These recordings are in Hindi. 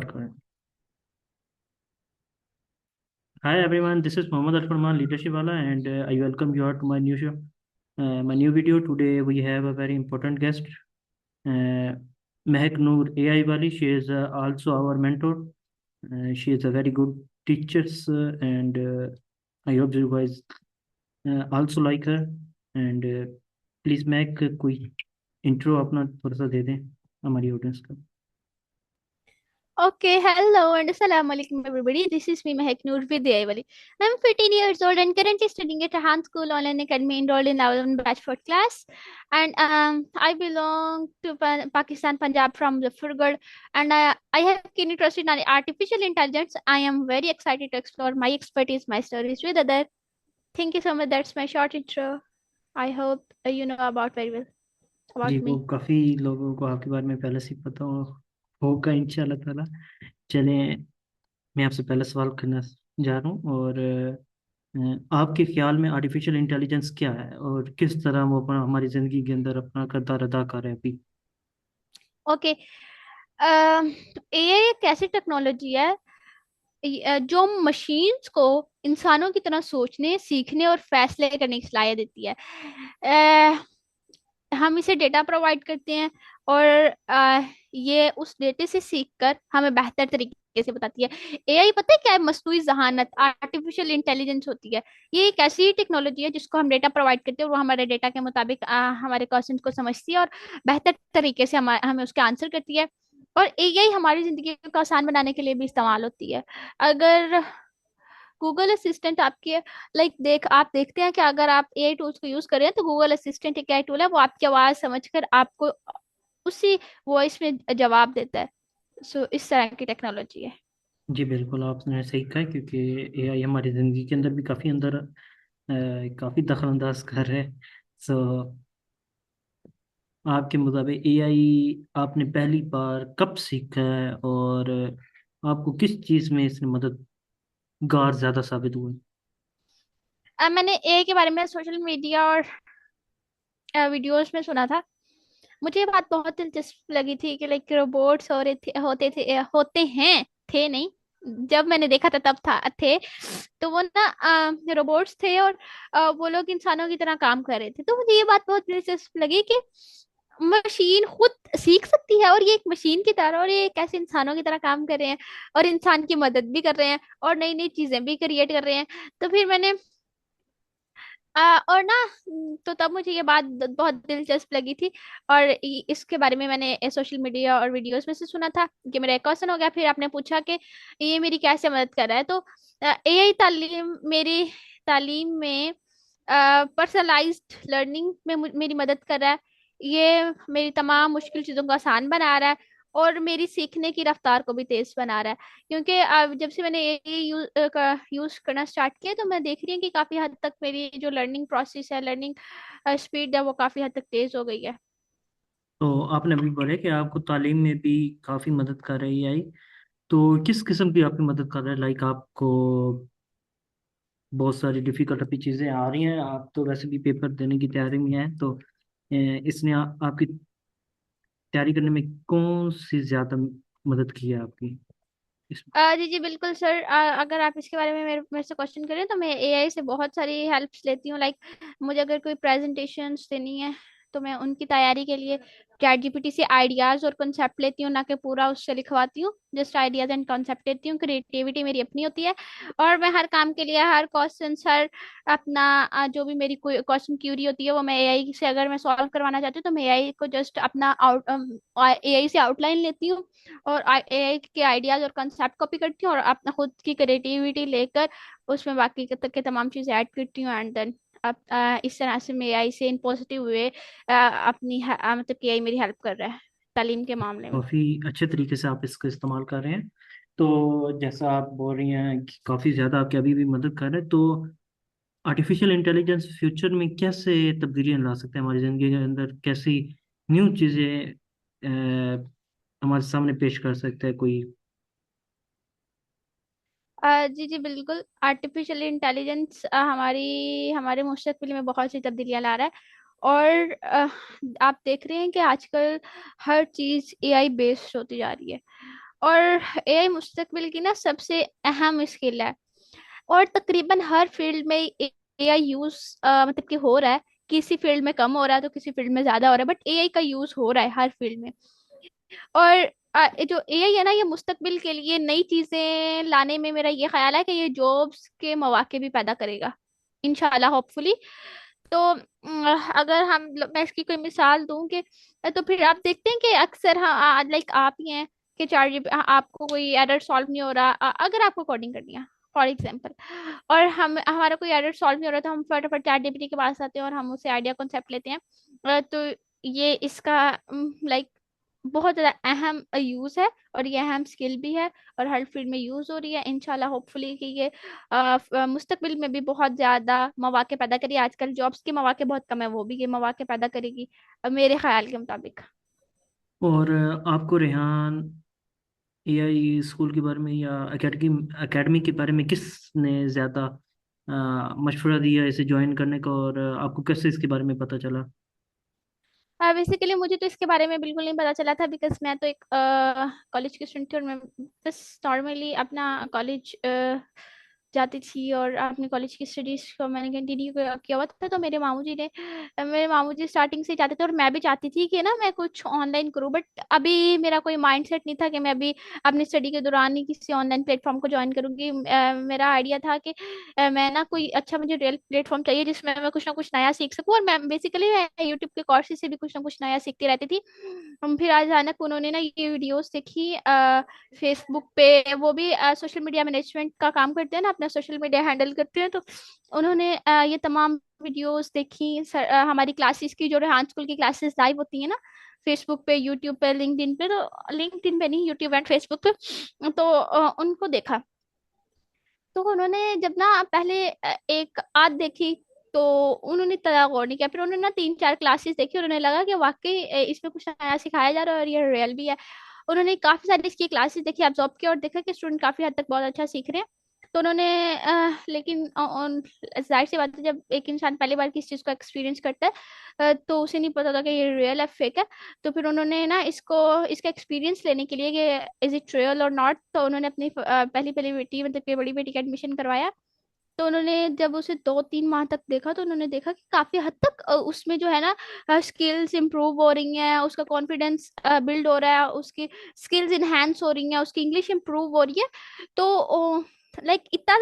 करें। Hi everyone, this is Mohammad Al-Farman, leadership wala, and I welcome you all to my new show, my new video. Today we have a very important guest, uh, Mehak Noor AI wali. She is also our mentor. She is a very good teacher, and I hope you guys also like her. And please Mehak कोई intro अपना थोड़ा सा दे दें हमारी audience का। Okay, hello and assalamu alaikum everybody. This is me Mehak Noor Vidyayawali. I'm 14 years old and currently studying at Rahan School Online Academy enrolled in level 1 batch 4 class. And I belong to Pakistan, Punjab from Zafurgarh. And I have keen interest in artificial intelligence. I am very excited to explore my expertise, my stories with other. Thank you so much. That's my short intro. I hope you know about very well ji about वो me. काफ़ी लोगों को आपके बारे में पहले से ही पता होगा इंशाल्लाह ताला। चलें, मैं आपसे पहला सवाल करना जा रहा हूँ और आपके ख्याल में आर्टिफिशियल इंटेलिजेंस क्या है और किस तरह वो अपना हमारी ज़िंदगी के अंदर अपना किरदार अदा कर रहे हैं अभी। ओके, एआई एक ऐसी टेक्नोलॉजी है जो मशीन्स को इंसानों की तरह सोचने, सीखने और फैसले करने की सलाहियत देती है। हम इसे डेटा प्रोवाइड करते हैं और ये उस डेटे से सीखकर हमें बेहतर तरीके से बताती है। एआई पता है क्या है? मसनूई जहानत, आर्टिफिशियल इंटेलिजेंस होती है। ये एक ऐसी टेक्नोलॉजी है जिसको हम डेटा प्रोवाइड करते हैं और वो हमारे डेटा के मुताबिक हमारे क्वेश्चन को समझती है और बेहतर तरीके से हमें उसके आंसर करती है। और एआई हमारी जिंदगी को आसान बनाने के लिए भी इस्तेमाल होती है। अगर गूगल असिस्टेंट आपके आप देखते हैं कि अगर आप एआई टूल्स को यूज कर रहे हैं तो गूगल असिस्टेंट एक एआई टूल है, वो आपकी आवाज समझकर आपको उसी वॉइस में जवाब देता है। सो इस तरह की टेक्नोलॉजी है। जी बिल्कुल, आपने सही कहा क्योंकि एआई हमारी ज़िंदगी के अंदर भी काफ़ी अंदर काफ़ी दखल अंदाज कर रहे हैं। सो आपके मुताबिक एआई आपने पहली बार कब सीखा है और आपको किस चीज़ में इसने मददगार ज़्यादा साबित हुआ। मैंने एआई के बारे में सोशल मीडिया और वीडियोस में सुना था। मुझे ये बात बहुत दिलचस्प लगी थी कि रोबोट्स हो रहे थे, होते हैं, थे नहीं। जब मैंने देखा था तब थे। तो वो ना रोबोट्स थे और वो लोग इंसानों की तरह काम कर रहे थे। तो मुझे ये बात बहुत दिलचस्प लगी कि मशीन खुद सीख सकती है और ये एक मशीन की तरह, और ये कैसे इंसानों की तरह काम कर रहे हैं और इंसान की मदद भी कर रहे हैं और नई नई चीजें भी क्रिएट कर रहे हैं। तो फिर मैंने और ना तो तब मुझे ये बात बहुत दिलचस्प लगी थी। और इसके बारे में मैंने सोशल मीडिया और वीडियोस में से सुना था कि मेरा एक क्वेश्चन हो गया। फिर आपने पूछा कि ये मेरी कैसे मदद कर रहा है। तो एआई तालीम मेरी तालीम में पर्सनलाइज्ड लर्निंग में मेरी मदद कर रहा है। ये मेरी तमाम मुश्किल चीज़ों को आसान बना रहा है और मेरी सीखने की रफ्तार को भी तेज बना रहा है। क्योंकि जब से मैंने ये यूज करना स्टार्ट किया तो मैं देख रही हूँ कि काफी हद तक मेरी जो लर्निंग प्रोसेस है, लर्निंग स्पीड है, वो काफी हद तक तेज हो गई है। तो आपने अभी बोले कि आपको तालीम में भी काफ़ी मदद कर रही है आई। तो किस किस्म की आपकी मदद कर रहा है, लाइक आपको बहुत सारी डिफिकल्ट अभी चीज़ें आ रही हैं, आप तो वैसे भी पेपर देने की तैयारी में हैं, तो इसने आपकी तैयारी करने में कौन सी ज़्यादा मदद की है आपकी इस। जी जी बिल्कुल सर। अगर आप इसके बारे में मेरे से क्वेश्चन करें तो मैं एआई से बहुत सारी हेल्प्स लेती हूँ। मुझे अगर कोई प्रेजेंटेशंस देनी है तो मैं उनकी तैयारी के लिए चैट जीपीटी से आइडियाज और कॉन्सेप्ट लेती हूँ, ना कि पूरा उससे लिखवाती हूँ। जस्ट आइडियाज एंड कॉन्सेप्ट लेती हूँ। क्रिएटिविटी मेरी अपनी होती है और मैं हर काम के लिए, हर क्वेश्चन, हर अपना जो भी मेरी कोई क्वेश्चन क्यूरी होती है वो मैं एआई से अगर मैं सॉल्व करवाना चाहती हूँ तो मैं एआई को जस्ट अपना एआई से आउटलाइन लेती हूँ और एआई के आइडियाज और कंसेप्ट कॉपी करती हूँ और अपना खुद की क्रिएटिविटी लेकर उसमें बाकी के तमाम चीजें ऐड करती हूँ। एंड देन अब इस तरह से मैं एआई से इन पॉजिटिव वे अपनी मतलब कि एआई मेरी हेल्प कर रहा है तालीम के मामले में। काफ़ी अच्छे तरीके से आप इसको इस्तेमाल कर रहे हैं। तो जैसा आप बोल रही हैं कि काफ़ी ज़्यादा आपकी अभी भी मदद कर रहे हैं, तो आर्टिफिशियल इंटेलिजेंस फ्यूचर में कैसे तब्दीलियां ला सकते हैं हमारी ज़िंदगी के अंदर, कैसी न्यू चीज़ें हमारे सामने पेश कर सकता है कोई। जी जी बिल्कुल। आर्टिफिशियल इंटेलिजेंस हमारी हमारे मुस्तकबिल में बहुत सी तब्दीलियां ला रहा है। और आप देख रहे हैं कि आजकल हर चीज़ एआई बेस्ड होती जा रही है। और एआई मुस्तकबिल की ना सबसे अहम स्किल है। और तकरीबन हर फील्ड में एआई यूज मतलब कि हो रहा है। किसी फील्ड में कम हो रहा है तो किसी फील्ड में ज्यादा हो रहा है, बट एआई का यूज हो रहा है हर फील्ड में। और जो एआई है ना, ये मुस्तकबिल के लिए नई चीजें लाने में मेरा ये ख्याल है कि ये जॉब्स के मौके भी पैदा करेगा, इंशाल्लाह होपफुली। तो अगर मैं इसकी कोई मिसाल दूं कि तो फिर आप देखते हैं कि अक्सर हाँ लाइक आप ही हैं कि चार आपको कोई एरर सॉल्व नहीं हो रहा, अगर आपको कोडिंग करनी है फॉर एग्जाम्पल, और हम हमारा कोई एरर सॉल्व नहीं हो रहा तो हम फटाफट चैट जीपीटी के पास आते हैं और हम उससे आइडिया कॉन्सेप्ट लेते हैं। तो ये इसका लाइक बहुत ज्यादा अहम यूज है, और ये अहम स्किल भी है, और हर फील्ड में यूज हो रही है इंशाल्लाह होपफुली कि ये मुस्तकबिल में भी बहुत ज्यादा मौके पैदा करेगी। आजकल जॉब्स के मौके बहुत कम है, वो भी ये मौके पैदा करेगी मेरे ख्याल के मुताबिक। और आपको रेहान एआई स्कूल के बारे में या एकेडमी के बारे में किसने ज़्यादा मशवरा दिया इसे ज्वाइन करने का, और आपको कैसे इसके बारे में पता चला? बेसिकली मुझे तो इसके बारे में बिल्कुल नहीं पता चला था, बिकॉज मैं तो एक कॉलेज की स्टूडेंट थी, और मैं बस नॉर्मली अपना कॉलेज जाती थी और अपनी कॉलेज की स्टडीज को मैंने कंटिन्यू किया हुआ था। तो मेरे मामू जी स्टार्टिंग से चाहते थे, और मैं भी चाहती थी कि ना मैं कुछ ऑनलाइन करूँ, बट अभी मेरा कोई माइंडसेट नहीं था कि मैं अभी अपनी स्टडी के दौरान ही किसी ऑनलाइन प्लेटफॉर्म को ज्वाइन करूंगी। मेरा आइडिया था कि मैं ना कोई अच्छा, मुझे रियल प्लेटफॉर्म चाहिए जिसमें मैं कुछ ना कुछ नया सीख सकूं, और मैं बेसिकली यूट्यूब के कोर्सेज से भी कुछ ना कुछ नया सीखती रहती थी। फिर अचानक उन्होंने ना ये वीडियोस देखी फेसबुक पे, वो भी सोशल मीडिया मैनेजमेंट का काम करते हैं ना, अपना सोशल मीडिया हैंडल करते हैं। तो उन्होंने ये तमाम वीडियोस देखी हमारी क्लासेस की, जो रेहान स्कूल की क्लासेस लाइव होती है ना फेसबुक पे, यूट्यूब पे, लिंक्डइन पे, तो लिंक्डइन पे नहीं, यूट्यूब एंड फेसबुक पे। तो उनको देखा। तो उन्होंने जब ना पहले एक आध देखी, तो उन्होंने इतना गौर नहीं किया। फिर उन्होंने ना तीन चार क्लासेस देखी, उन्होंने लगा कि वाकई इसमें कुछ नया सिखाया जा रहा है और ये रियल भी है। उन्होंने काफी सारी इसकी क्लासेस देखी, ऑब्जर्व किया, और देखा कि स्टूडेंट काफी हद तक बहुत अच्छा सीख रहे हैं। तो उन्होंने लेकिन जाहिर सी बात है, जब एक इंसान पहली बार किसी चीज को एक्सपीरियंस करता है तो उसे नहीं पता था कि ये रियल है फेक है। तो फिर उन्होंने ना इसका एक्सपीरियंस लेने के लिए कि इज इट रियल और नॉट, तो उन्होंने अपनी पहली पहली बेटी, मतलब कि बड़ी बेटी का एडमिशन करवाया। तो उन्होंने जब उसे 2-3 माह तक देखा, तो उन्होंने देखा कि काफी हद तक उसमें जो है ना स्किल्स इंप्रूव हो रही हैं, उसका कॉन्फिडेंस बिल्ड हो रहा है, उसकी स्किल्स इनहेंस हो रही हैं, उसकी इंग्लिश इंप्रूव हो रही है। तो लाइक इतनी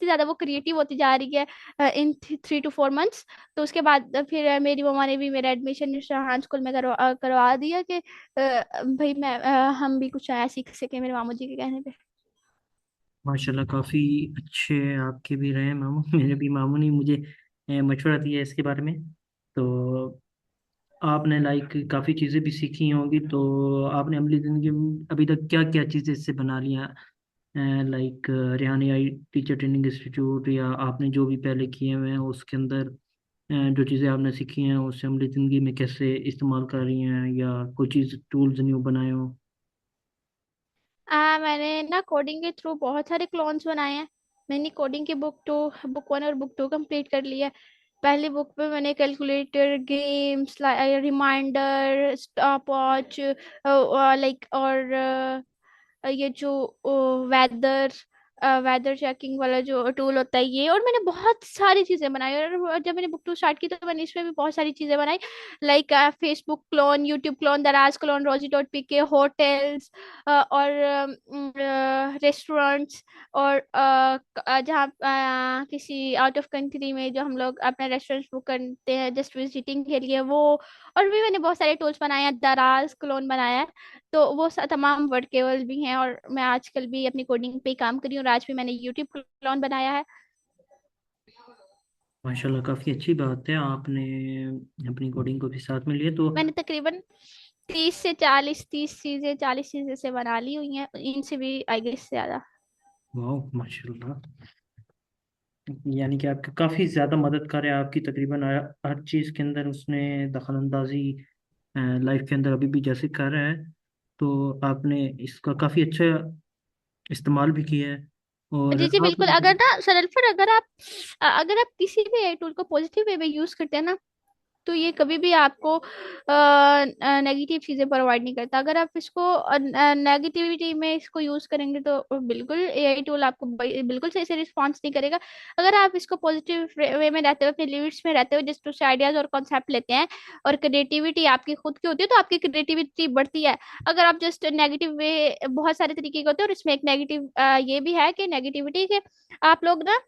ज्यादा वो क्रिएटिव होती जा रही है इन 3 to 4 months। तो उसके बाद फिर मेरी मम्मा ने भी मेरा एडमिशन शाहान स्कूल में करवा दिया कि भाई हम भी कुछ आया सीख सके मेरे मामू जी के कहने पे। माशाल्लाह, काफ़ी अच्छे आपके भी रहे मामू। मेरे भी मामू ने मुझे मशवरा दिया इसके बारे में। तो आपने लाइक काफ़ी चीज़ें भी सीखी होंगी, तो आपने अमली ज़िंदगी में अभी तक क्या क्या चीज़ें इससे बना लिया? लाइक रेहानी आई टीचर ट्रेनिंग इंस्टीट्यूट, या आपने जो भी पहले किए हुए हैं उसके अंदर जो चीज़ें आपने सीखी हैं उससे अमली ज़िंदगी में कैसे इस्तेमाल कर रही हैं, या कोई चीज़ टूल्स न्यू बनाए हो? मैंने ना कोडिंग के थ्रू बहुत सारे क्लोन्स बनाए हैं। मैंने कोडिंग की बुक 1 और बुक 2 कंप्लीट कर लिया है। पहली बुक पे मैंने calculator, games, reminder, stopwatch, like, और ये जो वेदर वेदर चेकिंग वाला जो टूल होता है ये, और मैंने बहुत सारी चीजें बनाई। और जब मैंने बुक 2 स्टार्ट की तो मैंने इसमें भी बहुत सारी चीजें बनाई, like Facebook clone, YouTube clone, दराज क्लोन, रोजी.pk, होटल्स, और रेस्टोरेंट्स, और जहाँ किसी आउट ऑफ कंट्री में जो हम लोग अपने रेस्टोरेंट्स बुक करते हैं जस्ट विजिटिंग के लिए, वो। और भी मैंने बहुत सारे टूल्स बनाए हैं, दराज क्लोन बनाया है। तो वो तमाम वर्केबल भी हैं, और मैं आजकल भी अपनी कोडिंग पे ही काम कर रही हूँ, और आज भी मैंने यूट्यूब क्लोन बनाया है। माशाल्लाह, काफ़ी अच्छी बात है, आपने अपनी कोडिंग को भी साथ में लिया तो। मैंने तकरीबन 30 चीजें 40 चीजें से बना ली हुई हैं, इनसे भी आई गेस ज्यादा। वाह, माशाल्लाह। यानी कि आपकी काफ़ी ज़्यादा मददगार है, आपकी तकरीबन हर चीज़ के अंदर उसने दखल अंदाजी लाइफ के अंदर अभी भी जैसे कर रहा है, तो आपने इसका काफ़ी अच्छा इस्तेमाल भी किया है। और जी जी आप बिल्कुल। अगर ना सरल, पर अगर आप किसी भी टूल को पॉजिटिव वे में यूज करते हैं ना, तो ये कभी भी आपको नेगेटिव चीजें प्रोवाइड नहीं करता। अगर आप इसको नेगेटिविटी में इसको यूज करेंगे तो बिल्कुल एआई टूल आपको बिल्कुल सही से रिस्पॉन्स नहीं करेगा। अगर आप इसको पॉजिटिव वे में रहते हुए, अपने लिमिट्स में रहते हुए, जिस उससे आइडियाज और कॉन्सेप्ट लेते हैं, और क्रिएटिविटी आपकी खुद की होती है, तो आपकी क्रिएटिविटी बढ़ती है। अगर आप जस्ट नेगेटिव वे, बहुत सारे तरीके के होते हैं और इसमें एक नेगेटिव ये भी है कि नेगेटिविटी के आप लोग ना,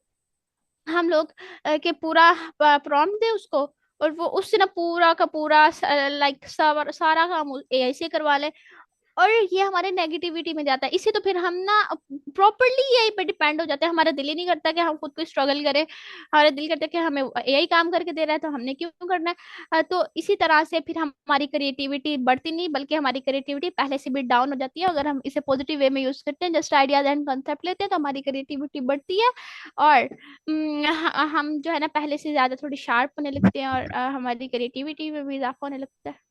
हम लोग के पूरा प्रॉम्प्ट दे उसको, और वो उससे ना पूरा का पूरा लाइक सारा काम एआई से करवा ले, और ये हमारे नेगेटिविटी में जाता है। इसी तो फिर हम ना प्रॉपरली एआई पे डिपेंड हो जाते हैं। हमारा दिल ही नहीं करता कि हम खुद को स्ट्रगल करें, हमारा दिल करता है कि हमें एआई काम करके दे रहा है तो हमने क्यों करना है। तो इसी तरह से फिर हमारी क्रिएटिविटी बढ़ती नहीं, बल्कि हमारी क्रिएटिविटी पहले से भी डाउन हो जाती है। अगर हम इसे पॉजिटिव वे में यूज करते हैं, जस्ट आइडियाज एंड कंसेप्ट लेते हैं, तो हमारी क्रिएटिविटी बढ़ती है, और हम जो है ना पहले से ज्यादा थोड़ी शार्प होने लगते हैं, और हमारी क्रिएटिविटी में भी इजाफा होने लगता है।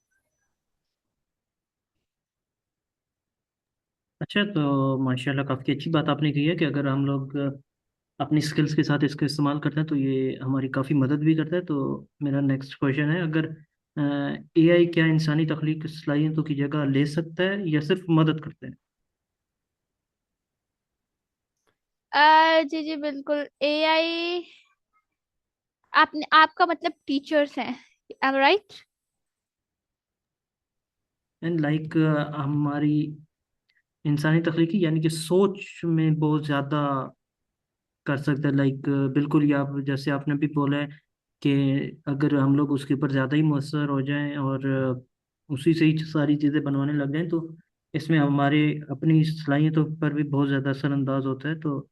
अच्छा, तो माशाल्लाह काफ़ी अच्छी बात आपने की है कि अगर हम लोग अपनी स्किल्स के साथ इसका इस्तेमाल करते हैं तो ये हमारी काफ़ी मदद भी करता है। तो मेरा नेक्स्ट क्वेश्चन है, अगर एआई क्या इंसानी तख्लीक सलाहियतों की जगह ले सकता है या सिर्फ मदद करता है? जी जी बिल्कुल। एआई, आपने, आपका मतलब टीचर्स हैं, एम राइट? एंड लाइक हमारी इंसानी तख्लीकी यानी कि सोच में बहुत ज़्यादा कर सकते हैं। लाइक बिल्कुल ही आप जैसे आपने भी बोला है कि अगर हम लोग उसके ऊपर ज़्यादा ही मुअस्सर हो जाएं और उसी से ही सारी चीज़ें बनवाने लग जाएं तो इसमें हमारे अपनी सलाहियतों पर भी बहुत ज़्यादा असरअंदाज होता है। तो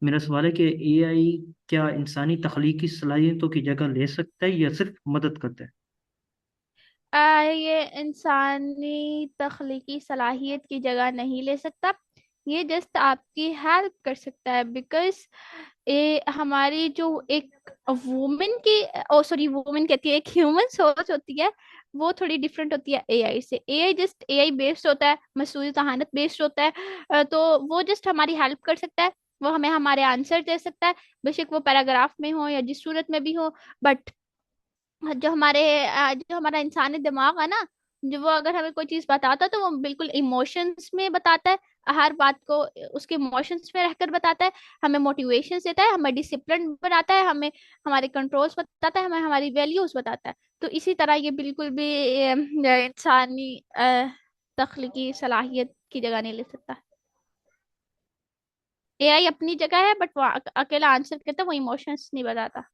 मेरा सवाल है कि एआई क्या इंसानी तख्लीकी सलाहियतों की जगह ले सकता है या सिर्फ मदद करता है? ये इंसानी तख्लीकी सलाहियत की जगह नहीं ले सकता, ये जस्ट आपकी हेल्प कर सकता है। बिकॉज ये हमारी जो एक वुमेन की, ओ सॉरी, वुमेन कहती है, एक ह्यूमन सोच होती है, वो थोड़ी डिफरेंट होती है एआई से। एआई जस्ट एआई बेस्ड होता है, मसूली जहानत बेस्ड होता है। तो वो जस्ट हमारी हेल्प कर सकता है, वो हमें हमारे आंसर दे सकता है, बेशक वो पैराग्राफ में हो या जिस सूरत में भी हो। बट जो हमारा इंसानी दिमाग है ना, जो वो अगर हमें कोई चीज बताता है तो वो बिल्कुल इमोशंस में बताता है, हर बात को उसके इमोशंस में रहकर बताता है, हमें मोटिवेशन देता है, हमें डिसिप्लिन बनाता है, हमें हमारे कंट्रोल्स बताता है, हमें हमारी वैल्यूज बताता है। तो इसी तरह ये बिल्कुल भी इंसानी तख्लीकी सलाहियत की जगह नहीं ले सकता। एआई अपनी जगह है, बट वो अकेला आंसर करता है, वो इमोशंस नहीं बताता।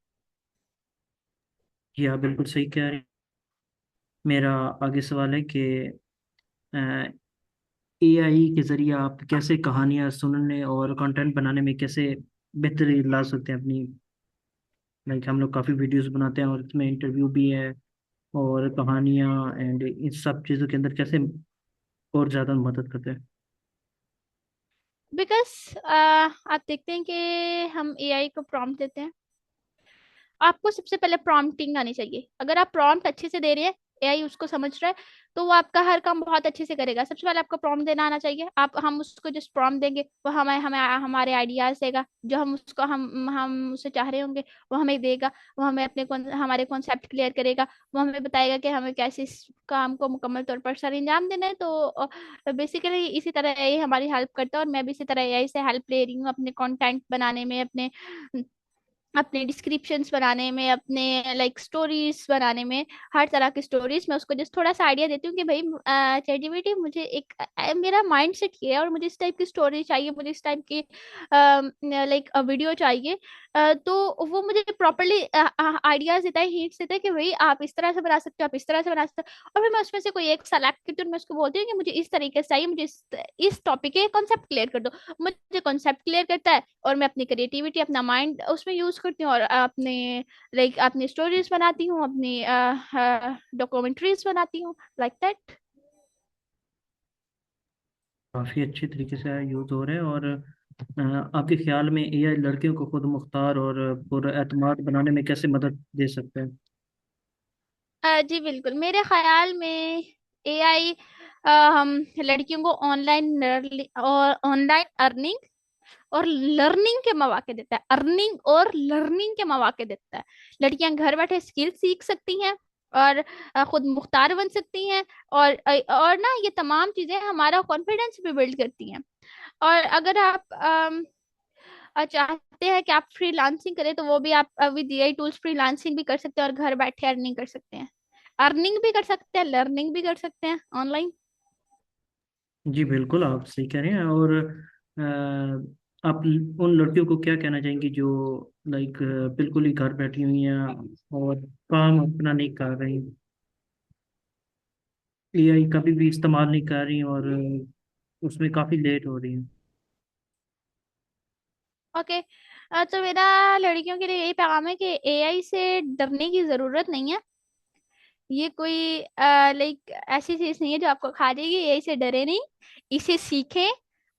जी आप बिल्कुल सही कह रहे हैं। मेरा आगे सवाल है कि एआई के जरिए आप कैसे कहानियां सुनने और कंटेंट बनाने में कैसे बेहतरी ला सकते हैं अपनी? लाइक हम लोग काफ़ी वीडियोस बनाते हैं और इसमें इंटरव्यू भी है और कहानियां एंड इन सब चीज़ों के अंदर कैसे और ज़्यादा मदद करते हैं? बिकॉज आप देखते हैं कि हम एआई को प्रॉम्प्ट देते हैं, आपको सबसे पहले प्रॉम्प्टिंग आनी चाहिए। अगर आप प्रॉम्प्ट अच्छे से दे रहे हैं, एआई उसको समझ रहा है, तो वो आपका हर काम बहुत अच्छे से करेगा। सबसे पहले आपको प्रॉम्प्ट देना आना चाहिए। आप, हम उसको जस्ट प्रॉम्प्ट देंगे, वो हमें हमें हमारे आइडियाज देगा, जो हम उसको हम उससे चाह रहे होंगे वो हमें देगा। वो हमें हमारे कॉन्सेप्ट क्लियर करेगा, वो हमें बताएगा कि हमें कैसे इस काम को मुकम्मल तौर पर सर अंजाम देना है। तो बेसिकली इसी तरह एआई हमारी हेल्प करता है, और मैं भी इसी तरह एआई से हेल्प ले रही हूँ अपने कंटेंट बनाने में, अपने अपने डिस्क्रिप्शंस बनाने में, अपने लाइक स्टोरीज बनाने में, हर तरह की स्टोरीज मैं उसको जस्ट थोड़ा सा आइडिया देती हूँ कि भाई चैटजीपीटी, मुझे एक मेरा माइंड सेट ये है और मुझे इस टाइप की स्टोरी चाहिए, मुझे इस टाइप की लाइक वीडियो चाहिए। तो वो मुझे प्रॉपरली आइडियाज देता है, हिंट्स देता है कि भाई आप इस तरह से बना सकते हो, आप इस तरह से बना सकते हो। और फिर मैं उसमें से कोई एक सेलेक्ट करती हूँ और मैं उसको बोलती हूँ कि मुझे इस तरीके से चाहिए, मुझे इस टॉपिक के कॉन्सेप्ट क्लियर कर दो। मुझे कॉन्सेप्ट क्लियर करता है, और मैं अपनी क्रिएटिविटी, अपना माइंड उसमें यूज करती हूँ, और अपने लाइक अपनी स्टोरीज बनाती हूँ, अपनी डॉक्यूमेंट्रीज बनाती हूँ, लाइक दैट। काफ़ी अच्छी तरीके से यूज़ हो रहे हैं। और आपके ख्याल में एआई लड़कियों को खुद मुख्तार और पूरा एतमाद बनाने में कैसे मदद दे सकते हैं? जी बिल्कुल, मेरे ख्याल में एआई हम लड़कियों को ऑनलाइन और ऑनलाइन अर्निंग और लर्निंग के मौके देता है, अर्निंग और लर्निंग के मौके देता है। लड़कियां घर बैठे स्किल सीख सकती हैं, और खुद मुख्तार बन सकती हैं। और ना ये तमाम चीजें हमारा कॉन्फिडेंस भी बिल्ड करती हैं। और अगर आप चाहते हैं कि आप फ्रीलांसिंग करें, तो वो भी आप विद एआई टूल्स फ्रीलांसिंग भी कर सकते हैं और घर बैठे अर्निंग कर सकते हैं। अर्निंग भी कर सकते हैं, लर्निंग भी कर सकते हैं ऑनलाइन। जी बिल्कुल, आप सही कह रहे हैं। और आप उन लड़कियों को क्या कहना चाहेंगी जो लाइक बिल्कुल ही घर बैठी हुई हैं और काम अपना नहीं कर रही, एआई कभी भी इस्तेमाल नहीं कर रही और उसमें काफ़ी लेट हो रही हैं? ओके। तो मेरा लड़कियों के लिए यही पैगाम है कि एआई से डरने की जरूरत नहीं है। ये कोई लाइक ऐसी चीज नहीं है जो आपको खा देगी। एआई से डरे नहीं, इसे सीखें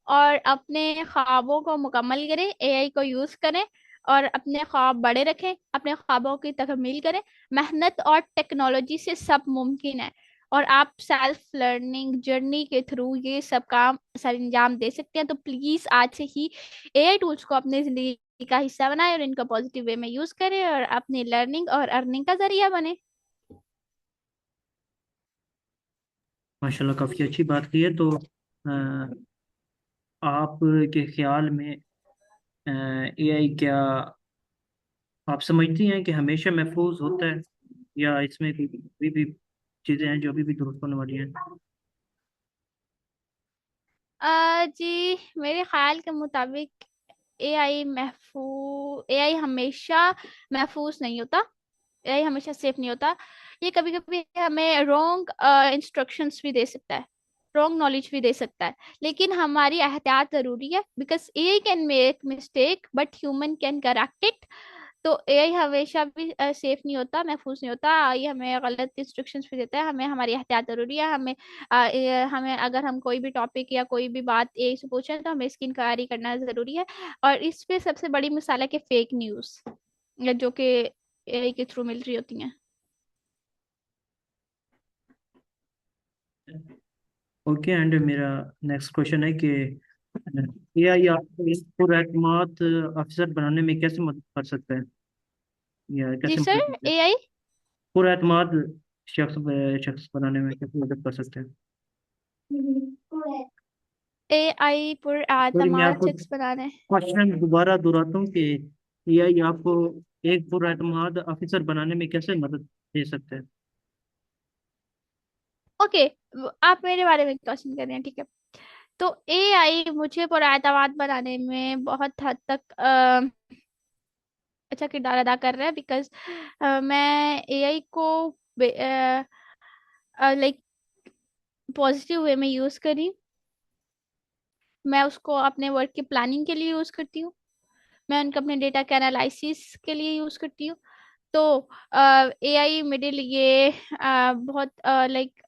और अपने ख्वाबों को मुकम्मल करें, एआई को यूज करें और अपने ख्वाब बड़े रखें, अपने ख्वाबों की तकमील करें। मेहनत और टेक्नोलॉजी से सब मुमकिन है, और आप सेल्फ लर्निंग जर्नी के थ्रू ये सब काम सर अंजाम दे सकते हैं। तो प्लीज आज से ही एआई टूल्स को अपनी जिंदगी का हिस्सा बनाएं और इनको पॉजिटिव वे में यूज करें और अपनी लर्निंग और अर्निंग का जरिया बने। माशाल्लाह, काफ़ी अच्छी बात की है। तो आपके ख्याल में एआई क्या आप समझती हैं कि हमेशा महफूज होता है, या इसमें भी चीज़ें हैं जो अभी भी दुरुस्त होने वाली हैं? जी मेरे ख्याल के मुताबिक एआई हमेशा महफूज नहीं होता। एआई हमेशा सेफ नहीं होता। ये कभी कभी हमें रॉन्ग इंस्ट्रक्शंस भी दे सकता है, रॉन्ग नॉलेज भी दे सकता है। लेकिन हमारी एहतियात जरूरी है, because AI can make mistake but human can correct it. तो एआई हमेशा भी सेफ नहीं होता, महफूज नहीं होता। ये हमें गलत इंस्ट्रक्शंस भी देता है। हमें हमारी एहतियात जरूरी है। हमें अगर हम कोई भी टॉपिक या कोई भी बात एआई से पूछें तो हमें इसकी इंक्वायरी करना जरूरी है। और इस पे सबसे बड़ी मिसाल है कि फेक न्यूज़ जो कि एआई के थ्रू मिल रही होती हैं। ओके, एंड मेरा नेक्स्ट क्वेश्चन है कि एआई आपको एक पुरएतमाद अफसर बनाने में कैसे मदद कर सकता है, या जी कैसे सर। मदद करता है? एआई पुरएतमाद शख्स शख्स बनाने में कैसे मदद कर सकते हैं? एआई पर सॉरी, मैं एतमाद आपको शख्स बनाने। क्वेश्चन दोबारा दोहराता हूँ कि एआई आपको एक पुरएतमाद अफसर बनाने में कैसे मदद दे सकते हैं? ओके, आप मेरे बारे में क्वेश्चन कर रहे हैं, ठीक है। तो एआई मुझे पर एतमाद बनाने में बहुत हद तक अच्छा किरदार अदा कर रहा है। बिकॉज मैं एआई को लाइक पॉजिटिव वे में यूज करी। मैं उसको अपने वर्क की प्लानिंग के लिए यूज करती हूँ। मैं उनको अपने डेटा के एनालिसिस के लिए यूज करती हूँ। तो एआई मेरे लिए बहुत लाइक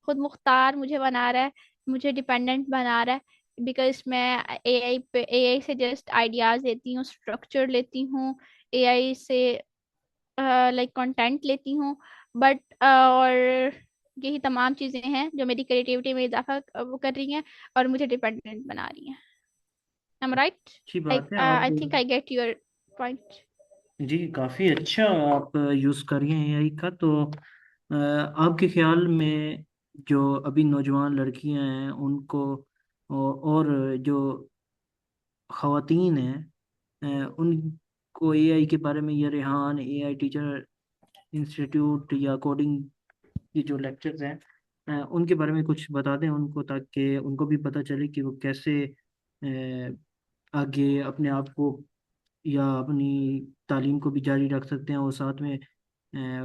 खुद मुख्तार मुझे बना रहा है, मुझे डिपेंडेंट बना रहा है। बिकॉज मैं एआई से जस्ट आइडियाज लेती हूँ, स्ट्रक्चर लेती हूँ, एआई से लाइक कंटेंट लेती हूँ। बट और यही तमाम चीजें हैं जो मेरी क्रिएटिविटी में इजाफा वो कर रही हैं और मुझे डिपेंडेंट बना रही हैं। I am right? अच्छी लाइक बात है। आप I think I get your point. जी काफ़ी अच्छा आप यूज़ कर रही हैं एआई का। तो आपके ख्याल में जो अभी नौजवान लड़कियां हैं उनको और जो ख़वातीन हैं उनको एआई के बारे में, या रेहान एआई टीचर इंस्टीट्यूट या कोडिंग की जो लेक्चर्स हैं उनके बारे में कुछ बता दें उनको, ताकि उनको भी पता चले कि वो कैसे आगे अपने आप को या अपनी तालीम को भी जारी रख सकते हैं, और साथ में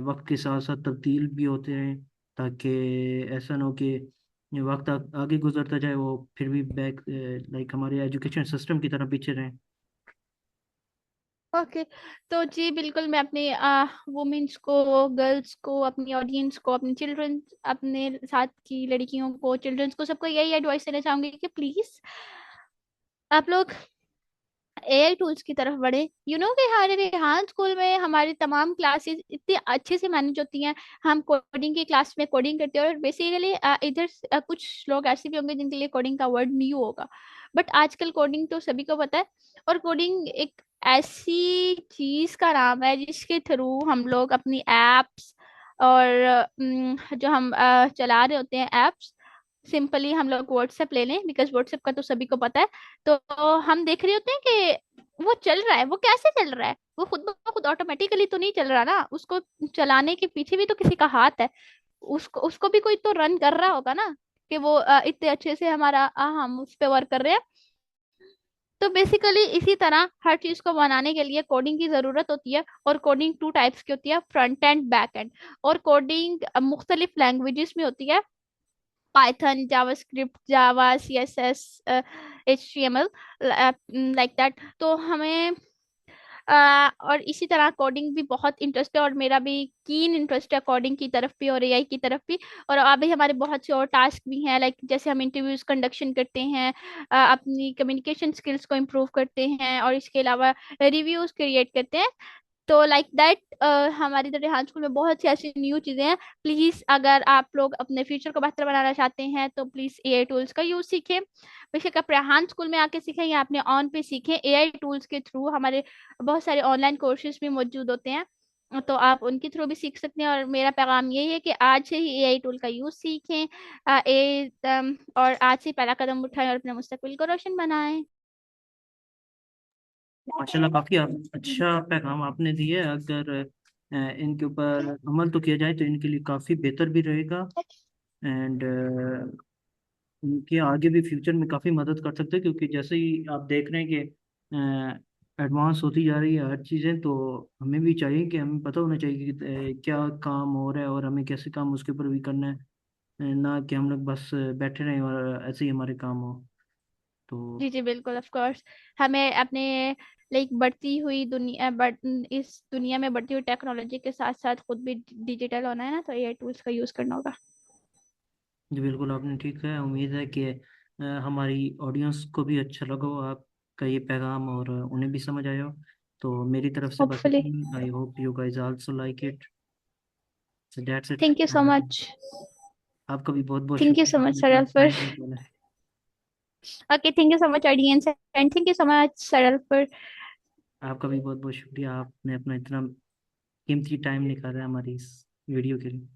वक्त के साथ साथ तब्दील भी होते हैं, ताकि ऐसा ना हो कि वक्त आगे गुजरता जाए वो फिर भी बैक लाइक हमारे एजुकेशन सिस्टम की तरह पीछे रहें। ओके। तो जी बिल्कुल, मैं अपने वुमेन्स को, गर्ल्स को, अपनी ऑडियंस को, अपने चिल्ड्रन, अपने साथ की लड़कियों को, चिल्ड्रंस को, सबको यही एडवाइस देना चाहूंगी कि प्लीज आप लोग एआई टूल्स की तरफ बढ़े। नो कि हमारे रेहान स्कूल में हमारी तमाम क्लासेस इतनी अच्छे से मैनेज होती हैं। हम कोडिंग की क्लास में कोडिंग करते हैं, और बेसिकली इधर कुछ लोग ऐसे भी होंगे जिनके लिए कोडिंग का वर्ड न्यू होगा। बट आजकल कोडिंग तो सभी को पता है। और कोडिंग एक ऐसी चीज का नाम है जिसके थ्रू हम लोग अपनी एप्स और जो हम चला रहे होते हैं एप्स, सिंपली हम लोग व्हाट्सएप ले लें, बिकॉज व्हाट्सएप का तो सभी को पता है। तो हम देख रहे होते हैं कि वो चल रहा है। वो कैसे चल रहा है? वो खुद ब खुद ऑटोमेटिकली तो नहीं चल रहा ना, उसको चलाने के पीछे भी तो किसी का हाथ है। उसको उसको भी कोई तो रन कर रहा होगा ना, कि वो इतने अच्छे से हमारा हम उस पे वर्क कर रहे हैं। तो बेसिकली इसी तरह हर चीज को बनाने के लिए कोडिंग की जरूरत होती है, और कोडिंग टू टाइप्स की होती है, फ्रंट एंड बैक एंड। और कोडिंग मुख्तलिफ लैंग्वेजेस में होती है, Python, JavaScript, Java, CSS, HTML, like that. तो हमें और इसी तरह कोडिंग भी बहुत इंटरेस्ट है, और मेरा भी कीन इंटरेस्ट है कोडिंग की तरफ भी और एआई की तरफ भी। और अभी हमारे बहुत से और टास्क भी हैं, लाइक जैसे हम इंटरव्यूज कंडक्शन करते हैं, अपनी कम्युनिकेशन स्किल्स को इम्प्रूव करते हैं, और इसके अलावा रिव्यूज क्रिएट करते हैं। तो लाइक दैट हमारी इधर रेहान स्कूल में बहुत सी ऐसी न्यू चीजें हैं। प्लीज अगर आप लोग अपने फ्यूचर को बेहतर बनाना चाहते हैं तो प्लीज एआई टूल्स का यूज सीखें। बेशक आप रेहान स्कूल में आके सीखें या अपने ऑन पे सीखें, एआई टूल्स के थ्रू हमारे बहुत सारे ऑनलाइन कोर्सेज भी मौजूद होते हैं, तो आप उनके थ्रू भी सीख सकते हैं। और मेरा पैगाम यही है कि आज से ही एआई टूल का यूज सीखें, और आज से ही पहला कदम उठाएं और अपने मुस्तकबिल को रोशन बनाएं। माशाल्लाह काफ़ी अच्छा पैगाम आपने दिया है। अगर इनके ऊपर अमल तो किया जाए तो इनके लिए काफ़ी बेहतर भी रहेगा। एंड इनके आगे भी फ्यूचर में काफ़ी मदद कर सकते हैं, क्योंकि जैसे ही आप देख रहे हैं कि एडवांस होती जा रही है हर चीज़ें, तो हमें भी चाहिए कि हमें पता होना चाहिए कि क्या काम हो रहा है और हमें कैसे काम उसके ऊपर भी करना है। ना कि हम लोग बस बैठे रहें और ऐसे ही हमारे काम हो। तो जी जी बिल्कुल, ऑफ कोर्स। हमें अपने लाइक बढ़ती हुई इस दुनिया में बढ़ती हुई टेक्नोलॉजी के साथ साथ खुद भी डिजिटल होना है ना, तो एआई टूल्स का यूज करना होगा। जी बिल्कुल, आपने ठीक है। उम्मीद है कि हमारी ऑडियंस को भी अच्छा लगा हो आपका ये पैगाम, और उन्हें भी समझ आया हो। तो मेरी तरफ से बस होपफुली। इतनी। I hope you guys also like it. So that's it. Thank you so much. आपका भी बहुत बहुत थैंक यू सो शुक्रिया, मच आपने इतना सरल फॉर। टाइम निकाला। Okay, thank you so much audience, and thank you so much सरल फॉर। आपका भी बहुत बहुत शुक्रिया, आपने अपना इतना कीमती टाइम निकाला है हमारी इस वीडियो के लिए।